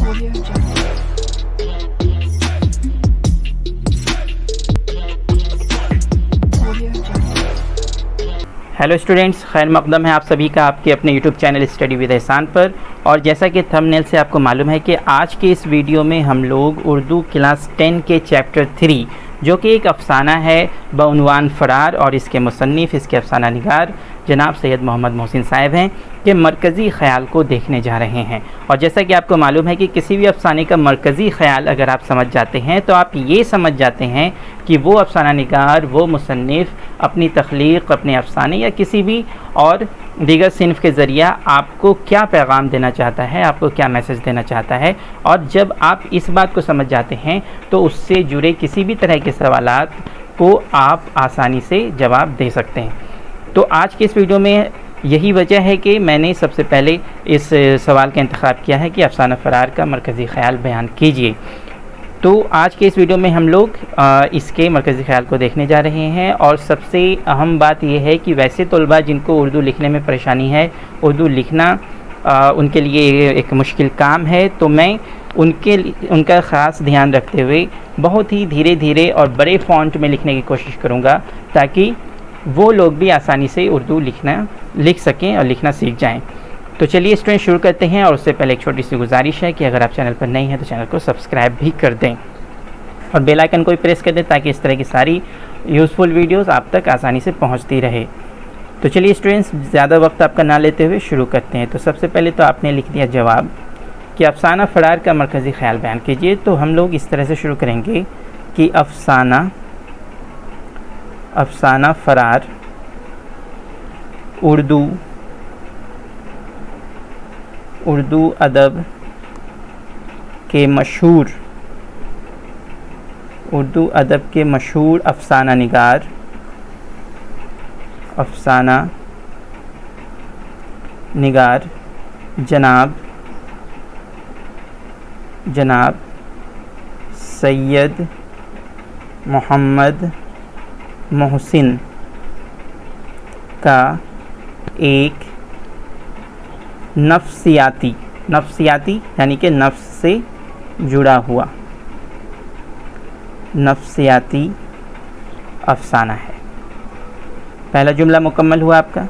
Audio Jungle. Audio Jungle. Hello students, खैर मकदम है आप सभी का आपके अपने यूट्यूब चैनल स्टडी विद एहसान पर। और जैसा कि थंबनेल से आपको मालूम है कि आज के इस वीडियो में हम लोग उर्दू क्लास 10 के चैप्टर 3 जो कि एक अफसाना है बउनवान फ़रार और इसके मुसन्निफ़ इसके अफसाना निगार जनाब सैयद मोहम्मद मोहसिन साहब हैं के मरकज़ी ख़याल को देखने जा रहे हैं। और जैसा कि आपको मालूम है कि किसी भी अफसाने का मरकज़ी ख़याल अगर आप समझ जाते हैं तो आप ये समझ जाते हैं कि वो अफसाना निगार वो मुसन्निफ़ अपनी तख्लीक़ अपने अफसाने या किसी भी और दीगर सिन्फ़ के ज़रिया आपको क्या पैगाम देना चाहता है, आपको क्या मैसेज देना चाहता है। और जब आप इस बात को समझ जाते हैं तो उससे जुड़े किसी भी तरह के सवालात को आप आसानी से जवाब दे सकते हैं। तो आज के इस वीडियो में यही वजह है कि मैंने सबसे पहले इस सवाल का इंतखाब किया है कि अफसाना फ़रार का मरकज़ी ख़याल बयान कीजिए। तो आज के इस वीडियो में हम लोग इसके मरकज़ी ख़याल को देखने जा रहे हैं। और सबसे अहम बात यह है कि वैसे तलबा जिनको उर्दू लिखने में परेशानी है, उर्दू लिखना उनके लिए एक मुश्किल काम है, तो मैं उनका ख़ास ध्यान रखते हुए बहुत ही धीरे धीरे और बड़े फ़ॉन्ट में लिखने की कोशिश करूँगा ताकि वो लोग भी आसानी से उर्दू लिख सकें और लिखना सीख जाएं। तो चलिए स्टूडेंट शुरू करते हैं। और उससे पहले एक छोटी सी गुजारिश है कि अगर आप चैनल पर नए हैं तो चैनल को सब्सक्राइब भी कर दें और बेल आइकन को भी प्रेस कर दें ताकि इस तरह की सारी यूज़फुल वीडियोस आप तक आसानी से पहुंचती रहे। तो चलिए स्टूडेंट्स ज़्यादा वक्त आपका ना लेते हुए शुरू करते हैं। तो सबसे पहले तो आपने लिख दिया जवाब कि अफसाना फ़रार का मरकज़ी ख़याल बयान कीजिए। तो हम लोग इस तरह से शुरू करेंगे कि अफसाना फ़रार उर्दू अदब के मशहूर अफसाना निगार जनाब सैयद मोहम्मद मोहसिन का एक नफ्सियाती यानी कि नफ्स से जुड़ा हुआ नफ्सियाती अफसाना है। पहला जुमला मुकम्मल हुआ आपका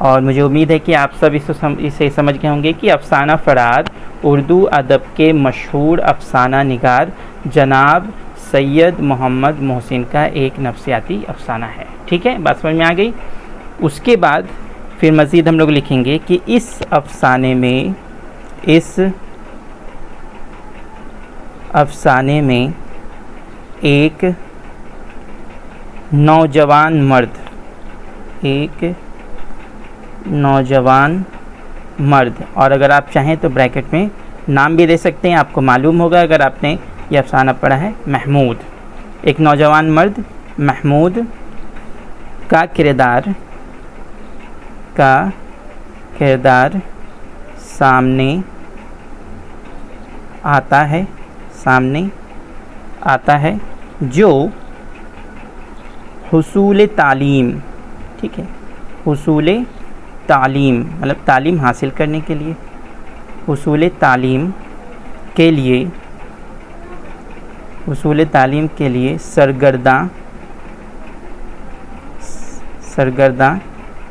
और मुझे उम्मीद है कि आप सब इसे समझ गए होंगे कि अफसाना फ़रार उर्दू अदब के मशहूर अफसाना निगार जनाब सैयद मोहम्मद मोहसिन का एक नफ्सियाती अफसाना है। ठीक है, बात समझ में आ गई। उसके बाद फिर मज़ीद हम लोग लिखेंगे कि इस अफसाने में एक नौजवान मर्द और अगर आप चाहें तो ब्रैकेट में नाम भी दे सकते हैं। आपको मालूम होगा अगर आपने यह अफसाना पढ़ा है, महमूद। एक नौजवान मर्द महमूद का किरदार सामने आता है जो हुसूल तालीम, ठीक है, हुसूल तालीम मतलब तालीम हासिल करने के लिए, हुसूल तालीम के लिए सरगर्दा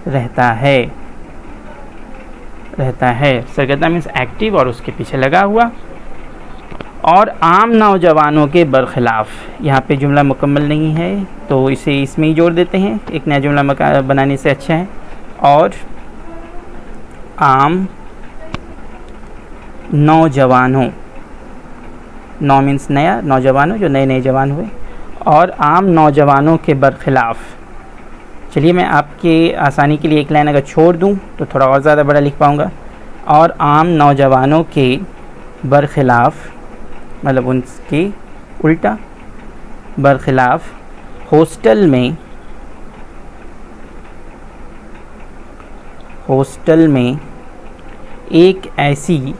रहता है। सरगर्दा मीन्स एक्टिव और उसके पीछे लगा हुआ। और आम नौजवानों के बरखिलाफ़, यहाँ पे जुमला मुकम्मल नहीं है तो इसे इसमें ही जोड़ देते हैं, एक नया जुमला बनाने से अच्छा है। और आम नौजवानों, नौ मीन्स नया, नौजवानों जो नए जवान हुए, और आम नौजवानों के बरखिलाफ़। चलिए मैं आपके आसानी के लिए एक लाइन अगर छोड़ दूं तो थोड़ा और ज़्यादा बड़ा लिख पाऊँगा। और आम नौजवानों के बरखिलाफ़ मतलब उनके उल्टा बरखिलाफ़ हॉस्टल में एक ऐसी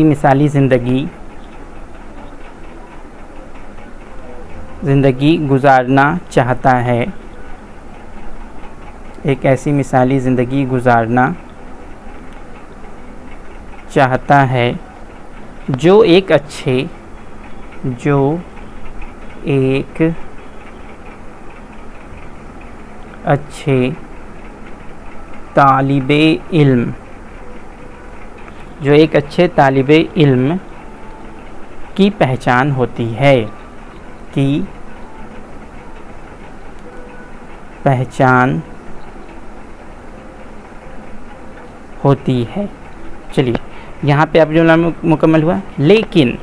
मिसाली ज़िंदगी गुजारना चाहता है एक ऐसी मिसाली ज़िंदगी गुजारना चाहता है जो एक अच्छे तालिबे इल्म की पहचान होती है। चलिए यहाँ पे अब जुमला मुकम्मल हुआ। लेकिन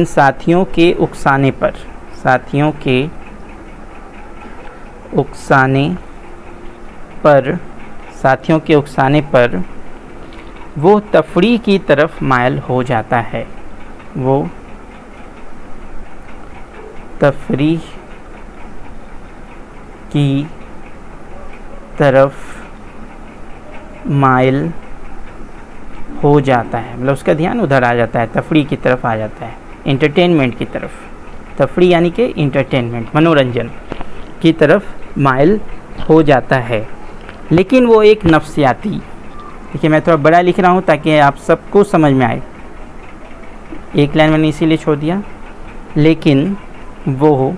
साथियों के उकसाने पर वो तफरीह की तरफ मायल हो जाता है। मतलब उसका ध्यान उधर आ जाता है, तफरीह की तरफ आ जाता है, इंटरटेनमेंट की तरफ। तफरीह यानी कि इंटरटेनमेंट, मनोरंजन की तरफ मायल हो जाता है। लेकिन वो एक नफ्सियाती, देखिए मैं थोड़ा बड़ा लिख रहा हूँ ताकि आप सबको समझ में आए, एक लाइन मैंने इसीलिए छोड़ दिया। लेकिन वो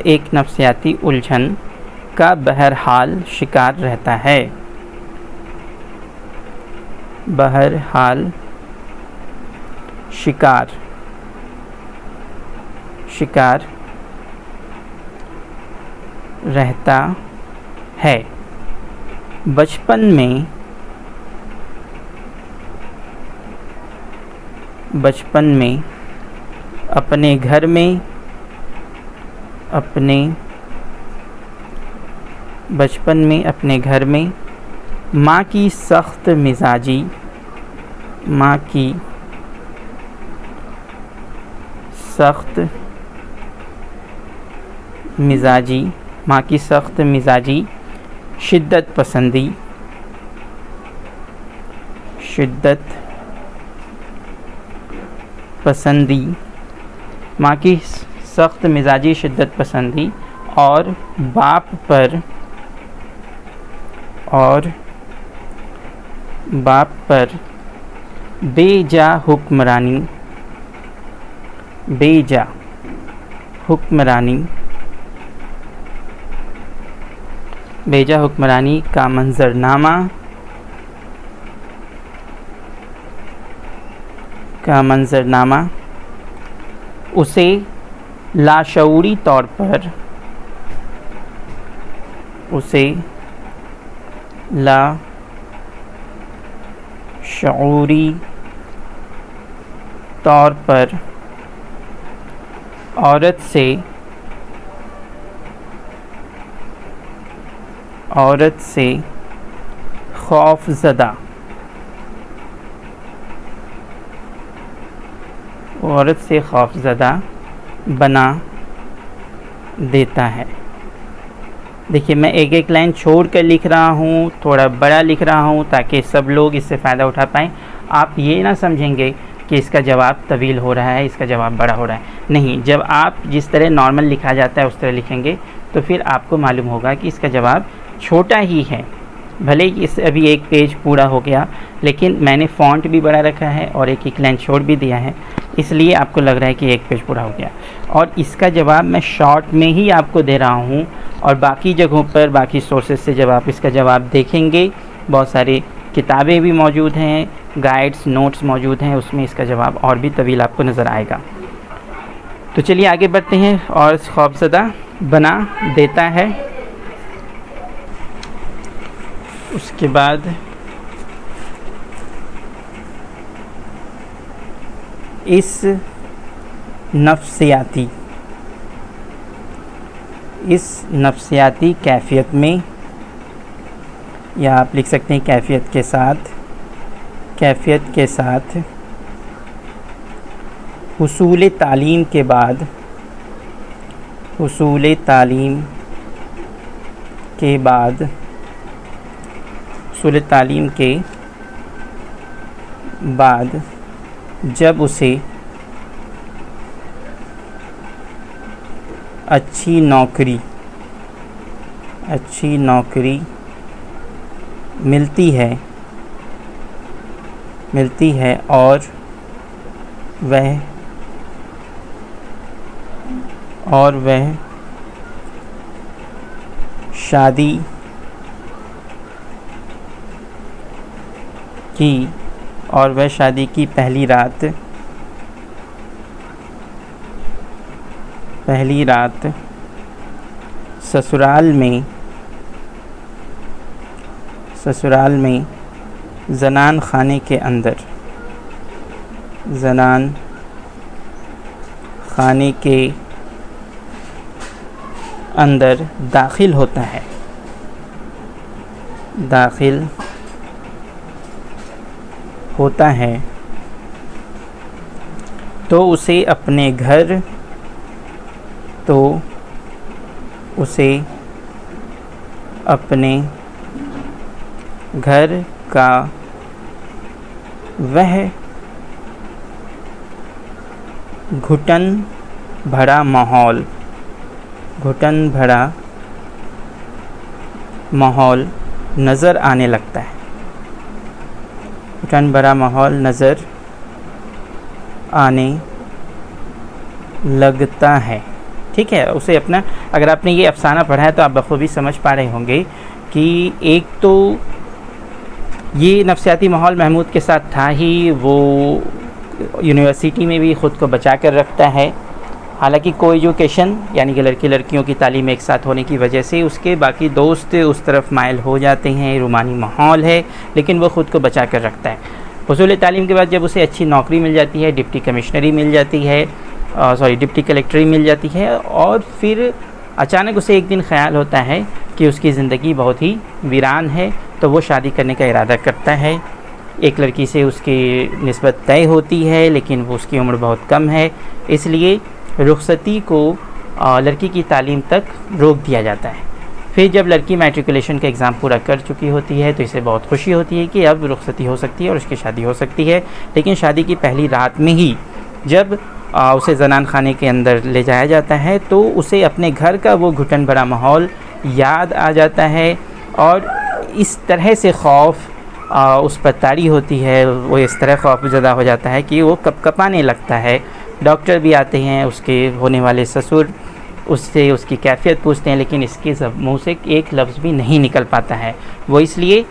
एक नफ्सियाती उलझन का बहरहाल शिकार रहता है। बचपन में अपने घर में माँ की सख्त मिजाजी शिद्दत पसंदी और बाप पर बेजा हुक्मरानी का मंजरनामा उसे लाशऊरी तौर पर औरत से खौफज़दा बना देता है। देखिए मैं एक एक लाइन छोड़ कर लिख रहा हूँ, थोड़ा बड़ा लिख रहा हूँ ताकि सब लोग इससे फ़ायदा उठा पाएँ। आप ये ना समझेंगे कि इसका जवाब तवील हो रहा है, इसका जवाब बड़ा हो रहा है, नहीं। जब आप जिस तरह नॉर्मल लिखा जाता है उस तरह लिखेंगे तो फिर आपको मालूम होगा कि इसका जवाब छोटा ही है। भले ही इस अभी एक पेज पूरा हो गया, लेकिन मैंने फ़ॉन्ट भी बड़ा रखा है और एक एक लाइन छोड़ भी दिया है, इसलिए आपको लग रहा है कि एक पेज पूरा हो गया। और इसका जवाब मैं शॉर्ट में ही आपको दे रहा हूँ, और बाकी जगहों पर बाकी सोर्सेज से जब आप इसका जवाब देखेंगे, बहुत सारी किताबें भी मौजूद हैं, गाइड्स नोट्स मौजूद हैं, उसमें इसका जवाब और भी तवील आपको नज़र आएगा। तो चलिए आगे बढ़ते हैं। और खौफज़दा बना देता है, उसके बाद इस नफ्सियाती कैफियत में, या आप लिख सकते हैं कैफियत के साथ हुसूल तालीम के बाद हुसूल तालीम के बाद, हुसूल तालीम के बाद जब उसे अच्छी नौकरी मिलती है और वह शादी की पहली रात ससुराल में ज़नान खाने के अंदर दाखिल होता है तो उसे अपने घर का वह घुटन भरा माहौल नज़र आने लगता है। घुटन भरा माहौल नज़र आने लगता है। ठीक है, उसे अपना, अगर आपने ये अफ़साना पढ़ा है तो आप बखूबी समझ पा रहे होंगे कि एक तो ये नफ्सियाती माहौल महमूद के साथ था ही, वो यूनिवर्सिटी में भी ख़ुद को बचा कर रखता है। हालांकि को एजुकेशन यानी कि लड़के लड़कियों की तालीम एक साथ होने की वजह से उसके बाकी दोस्त उस तरफ माइल हो जाते हैं, रूमानी माहौल है, लेकिन वो ख़ुद को बचा कर रखता है। हुसूल तालीम के बाद जब उसे अच्छी नौकरी मिल जाती है, डिप्टी कमिश्नरी मिल जाती है, डिप्टी कलेक्टरी मिल जाती है, और फिर अचानक उसे एक दिन ख़्याल होता है कि उसकी ज़िंदगी बहुत ही वीरान है, तो वो शादी करने का इरादा करता है। एक लड़की से उसकी निस्बत तय होती है, लेकिन वो उसकी उम्र बहुत कम है, इसलिए रुखसती को लड़की की तालीम तक रोक दिया जाता है। फिर जब लड़की मैट्रिकुलेशन का एग्ज़ाम पूरा कर चुकी होती है तो इसे बहुत खुशी होती है कि अब रुखसती हो सकती है और उसकी शादी हो सकती है। लेकिन शादी की पहली रात में ही जब उसे ज़नान खाने के अंदर ले जाया जाता है तो उसे अपने घर का वो घुटन भरा माहौल याद आ जाता है, और इस तरह से खौफ उस पर तारी होती है, वो इस तरह खौफज़दा हो जाता है कि वो कँपने लगता है। डॉक्टर भी आते हैं, उसके होने वाले ससुर उससे उसकी कैफियत पूछते हैं, लेकिन इसके मुँह से एक लफ्ज़ भी नहीं निकल पाता है। वो इसलिए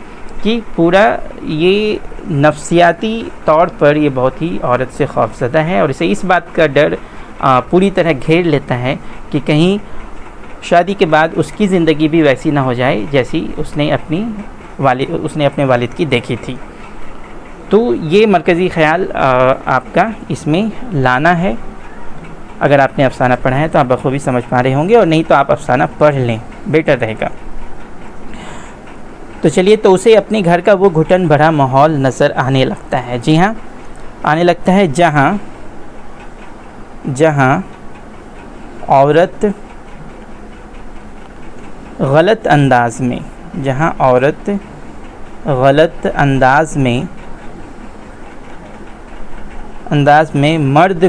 कि पूरा ये नफ्सियाती तौर पर ये बहुत ही औरत से खौफज़दा है, और इसे इस बात का डर पूरी तरह घेर लेता है कि कहीं शादी के बाद उसकी ज़िंदगी भी वैसी ना हो जाए जैसी उसने अपने वालिद की देखी थी। तो ये मरकज़ी ख़याल आपका इसमें लाना है। अगर आपने अफ़साना पढ़ा है तो आप बखूबी समझ पा रहे होंगे, और नहीं तो आप अफ़साना पढ़ लें, बेटर रहेगा। तो चलिए, तो उसे अपने घर का वो घुटन भरा माहौल नज़र आने लगता है। जी हाँ, आने लगता है, जहाँ औरत गलत अंदाज में मर्द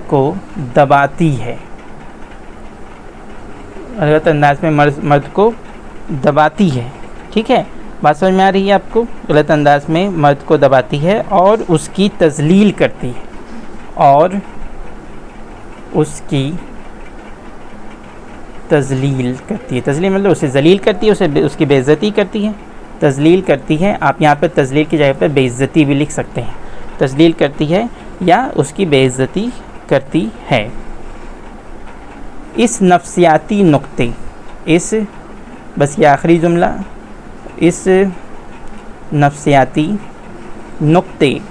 को दबाती है। गलत अंदाज में मर्द को दबाती है। ठीक है, बात समझ में आ रही है आपको? गलत अंदाज में मर्द को दबाती है और उसकी तज़लील करती है, और उसकी तज़लील मतलब उसे जलील करती है, उसकी बेइज्जती करती है, तज़लील करती है। आप यहाँ पर तज़लील की जगह पर बेइज्जती भी लिख सकते हैं। तज़लील करती है या उसकी बेइज्जती करती है। इस नफ्सियाती नुक्ते, बस ये आखिरी जुमला, इस नफ्सियाती नुक्ते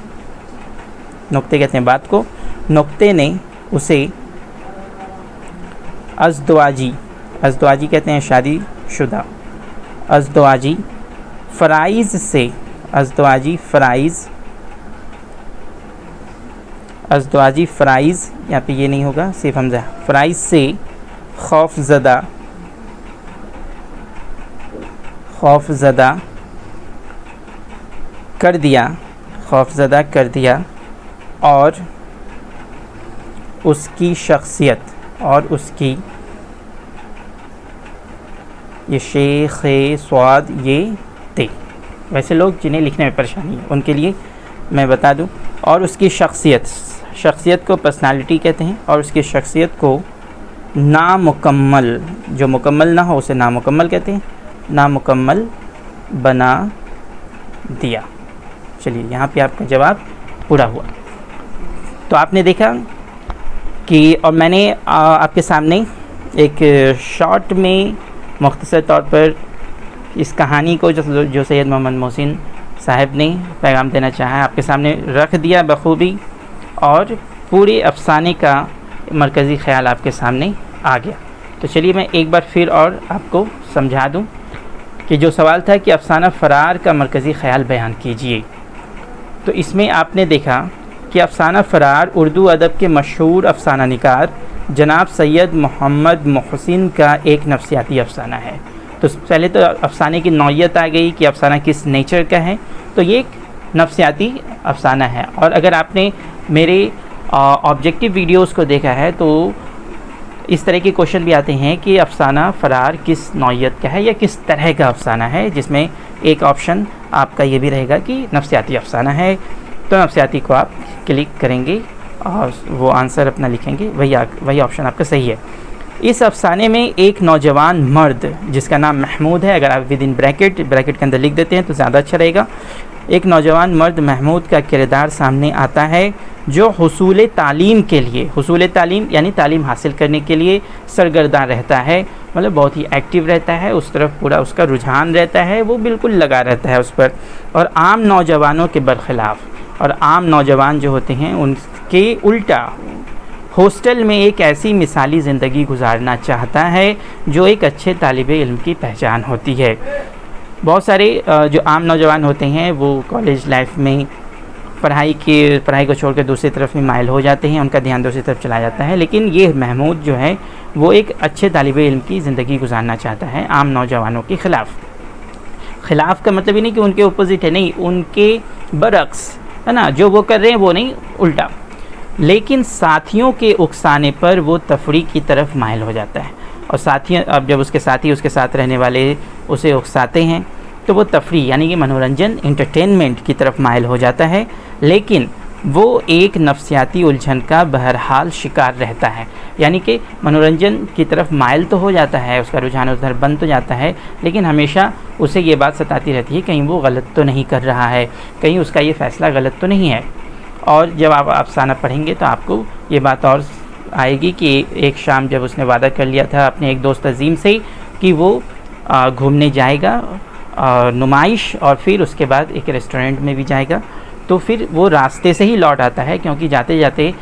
कहते हैं बात को, नुक्ते ने उसे अज़दवाजी कहते हैं शादीशुदा, अज़दवाजी फ़राइज़ अज़दवाजी फ़राइज़, यहाँ पे ये नहीं होगा, सिर्फ हमज़ा, फ़राइज़ से खौफज़दा कर दिया और उसकी शख्सियत ये शेख स्वाद ये ते, वैसे लोग जिन्हें लिखने में परेशानी है उनके लिए मैं बता दूं, और उसकी शख्सियत को पर्सनालिटी कहते हैं, और उसकी शख्सियत को नामुकम्मल, जो मुकम्मल ना हो उसे नामुकम्मल कहते हैं, नामुकम्मल बना दिया। चलिए यहाँ पे आपका जवाब पूरा हुआ। तो आपने देखा कि, और मैंने आपके सामने एक शॉर्ट में मुख्तसर तौर पर इस कहानी को जो सैयद मोहम्मद मोहसिन साहब ने पैगाम देना चाहा आपके सामने रख दिया बखूबी, और पूरे अफसाने का मरकज़ी ख़्याल आपके सामने आ गया। तो चलिए मैं एक बार फिर और आपको समझा दूं कि जो सवाल था कि अफसाना फ़रार का मरकज़ी ख़्याल बयान कीजिए, तो इसमें आपने देखा कि अफसाना फ़रार उर्दू अदब के मशहूर अफसाना निगार जनाब सैयद मोहम्मद मोहसिन का एक नफ्सियाती अफसाना है। तो पहले तो अफसाने की नौइयत आ गई कि अफसाना किस नेचर का है, तो ये एक नफ्सियाती अफसाना है। और अगर आपने मेरे ऑब्जेक्टिव वीडियोस को देखा है तो इस तरह के क्वेश्चन भी आते हैं कि अफसाना फ़रार किस नौइयत का है या किस तरह का अफसाना है, जिसमें एक ऑप्शन आपका ये भी रहेगा कि नफ्सियाती अफसाना है। तो नफ्सियाती को आप क्लिक करेंगे और वो आंसर अपना लिखेंगे, वही ऑप्शन आपका सही है। इस अफसाने में एक नौजवान मर्द जिसका नाम महमूद है, अगर आप विद इन ब्रैकेट के अंदर लिख देते हैं तो ज़्यादा अच्छा रहेगा। एक नौजवान मर्द महमूद का किरदार सामने आता है जो हुसूल तालीम के लिए, हुसूल तालीम यानी तालीम हासिल करने के लिए सरगर्दा रहता है, मतलब बहुत ही एक्टिव रहता है, उस तरफ पूरा उसका रुझान रहता है, वो बिल्कुल लगा रहता है उस पर। और आम नौजवानों के बरखिलाफ़, और आम नौजवान जो होते हैं उनके उल्टा हॉस्टल में एक ऐसी मिसाली ज़िंदगी गुजारना चाहता है जो एक अच्छे तालिब इल्म की पहचान होती है। बहुत सारे जो आम नौजवान होते हैं वो कॉलेज लाइफ में पढ़ाई को छोड़कर दूसरी तरफ में माइल हो जाते हैं, उनका ध्यान दूसरी तरफ चला जाता है। लेकिन ये महमूद जो है वो एक अच्छे तालिब इल्म की ज़िंदगी गुजारना चाहता है आम नौजवानों के ख़िलाफ़ का मतलब ही नहीं कि उनके अपोजिट है, नहीं, उनके बरक्स है ना, जो वो कर रहे हैं वो नहीं, उल्टा। लेकिन साथियों के उकसाने पर वो तफरी की तरफ माइल हो जाता है, और साथी, अब जब उसके साथी उसके साथ रहने वाले उसे उकसाते हैं तो वो तफरी यानी कि मनोरंजन, इंटरटेनमेंट की तरफ माइल हो जाता है। लेकिन वो एक नफ्सियाती उलझन का बहरहाल शिकार रहता है, यानी कि मनोरंजन की तरफ माइल तो हो जाता है, उसका रुझान उधर बन तो जाता है, लेकिन हमेशा उसे ये बात सताती रहती है कहीं वो गलत तो नहीं कर रहा है, कहीं उसका ये फ़ैसला गलत तो नहीं है। और जब आप अफसाना पढ़ेंगे तो आपको ये बात और आएगी कि एक शाम जब उसने वादा कर लिया था अपने एक दोस्त अजीम से कि वो घूमने जाएगा नुमाइश, और फिर उसके बाद एक रेस्टोरेंट में भी जाएगा, तो फिर वो रास्ते से ही लौट आता है क्योंकि जाते जाते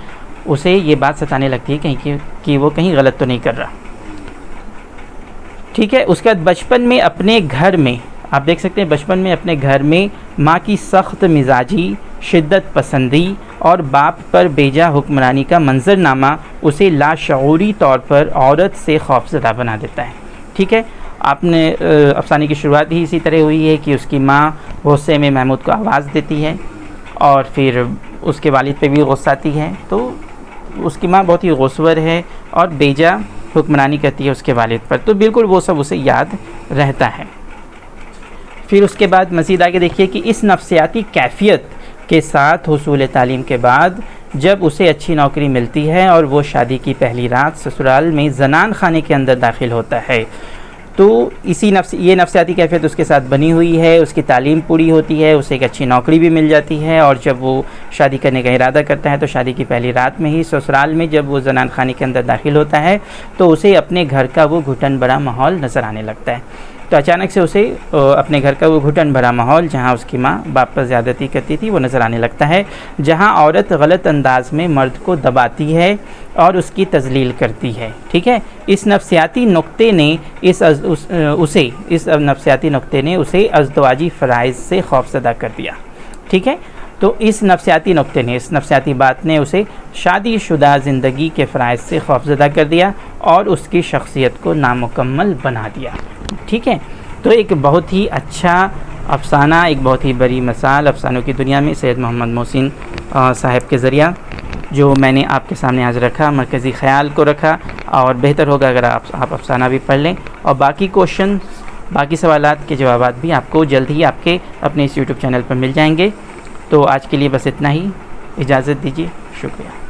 उसे ये बात सताने लगती है कहीं कि वो कहीं गलत तो नहीं कर रहा। ठीक है। उसके बाद बचपन में अपने घर में, आप देख सकते हैं, बचपन में अपने घर में माँ की सख्त मिजाजी, शिद्दत पसंदी और बाप पर बेजा हुक्मरानी का मंजरनामा उसे लाशऊरी तौर पर औरत से खौफज़दा बना देता है। ठीक है। आपने अफसाने की शुरुआत भी इसी तरह हुई है कि उसकी माँ गुस्से में महमूद को आवाज़ देती है और फिर उसके वालिद पे भी गुस्सा आती है, तो उसकी माँ बहुत ही गुस्वर है और बेजा हुक्मरानी करती है उसके वालिद पर, तो बिल्कुल वो सब उसे याद रहता है। फिर उसके बाद मज़ीद आगे देखिए कि इस नफ्सियाती कैफियत के साथ हुसूल तालीम के बाद जब उसे अच्छी नौकरी मिलती है और वो शादी की पहली रात ससुराल में ज़नान खाने के अंदर दाखिल होता है, तो ये नफ्सियाती कैफियत उसके साथ बनी हुई है। उसकी तालीम पूरी होती है, उसे एक अच्छी नौकरी भी मिल जाती है, और जब वो शादी करने का इरादा करता है तो शादी की पहली रात में ही ससुराल में जब वो ज़नान खाने के अंदर दाखिल होता है तो उसे अपने घर का वो घुटन भरा माहौल नज़र आने लगता है। तो अचानक से उसे अपने घर का वो घुटन भरा माहौल, जहाँ उसकी माँ बाप पर ज़्यादती करती थी, वो नज़र आने लगता है, जहाँ औरत गलत अंदाज में मर्द को दबाती है और उसकी तज़लील करती है। ठीक है। इस नफ्सियाती नुक्ते ने उसे अज़दवाजी फ़राइज़ से खौफज़दा कर दिया। ठीक है। तो इस नफ्सियाती नुक्ते ने, इस नफ्सियाती बात ने उसे शादीशुदा ज़िंदगी के फ़राइज़ से खौफज़दा कर दिया और उसकी शख्सियत को नामुकम्मल बना दिया। ठीक है, तो एक बहुत ही अच्छा अफ़साना, एक बहुत ही बड़ी मिसाल अफ़सानों की दुनिया में सैयद मोहम्मद मोहसिन साहब के ज़रिया जो मैंने आपके सामने आज रखा, मरकज़ी ख़याल को रखा। और बेहतर होगा अगर आप अफ़साना भी पढ़ लें और बाकी क्वेश्चन, बाकी सवालात के जवाबात भी आपको जल्द ही आपके अपने इस यूट्यूब चैनल पर मिल जाएंगे। तो आज के लिए बस इतना ही, इजाज़त दीजिए, शुक्रिया।